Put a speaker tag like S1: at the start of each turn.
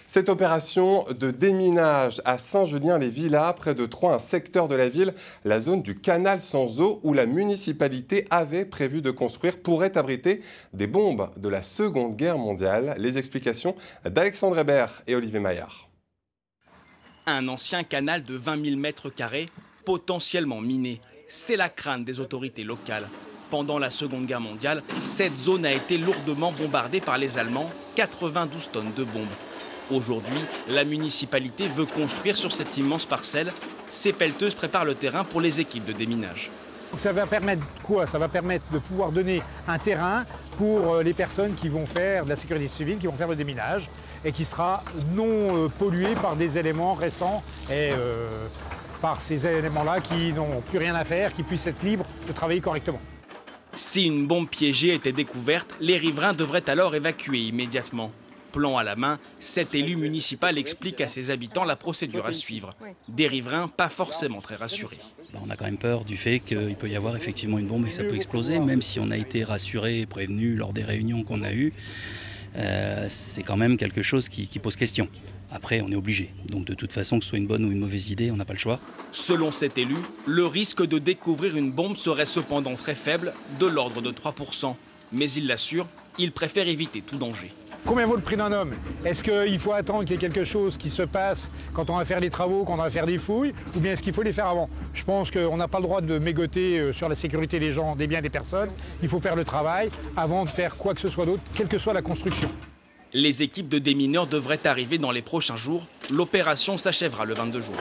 S1: Cette opération de déminage à Saint-Julien-les-Villas, près de Troyes, un secteur de la ville, la zone du canal sans eau où la municipalité avait prévu de construire, pourrait abriter des bombes de la Seconde Guerre mondiale. Les explications d'Alexandre Hébert et Olivier Maillard.
S2: Un ancien canal de 20 000 mètres carrés, potentiellement miné. C'est la crainte des autorités locales. Pendant la Seconde Guerre mondiale, cette zone a été lourdement bombardée par les Allemands, 92 tonnes de bombes. Aujourd'hui, la municipalité veut construire sur cette immense parcelle. Ces pelleteuses préparent le terrain pour les équipes de déminage.
S3: Ça va permettre quoi? Ça va permettre de pouvoir donner un terrain pour les personnes qui vont faire de la sécurité civile, qui vont faire le déminage et qui sera non pollué par des éléments récents et par ces éléments-là qui n'ont plus rien à faire, qui puissent être libres de travailler correctement.
S2: Si une bombe piégée était découverte, les riverains devraient alors évacuer immédiatement. Plan à la main, cet élu municipal explique à ses habitants la procédure à suivre. Des riverains pas forcément très rassurés.
S4: On a quand même peur du fait qu'il peut y avoir effectivement une bombe et que ça peut exploser, même si on a été rassuré et prévenu lors des réunions qu'on a eues. C'est quand même quelque chose qui pose question. Après, on est obligé. Donc de toute façon, que ce soit une bonne ou une mauvaise idée, on n'a pas le choix.
S2: Selon cet élu, le risque de découvrir une bombe serait cependant très faible, de l'ordre de 3%. Mais il l'assure, il préfère éviter tout danger.
S3: Combien vaut le prix d'un homme? Est-ce qu'il faut attendre qu'il y ait quelque chose qui se passe quand on va faire les travaux, quand on va faire des fouilles, ou bien est-ce qu'il faut les faire avant? Je pense qu'on n'a pas le droit de mégoter sur la sécurité des gens, des biens des personnes. Il faut faire le travail avant de faire quoi que ce soit d'autre, quelle que soit la construction.
S2: Les équipes de démineurs devraient arriver dans les prochains jours. L'opération s'achèvera le 22 juin.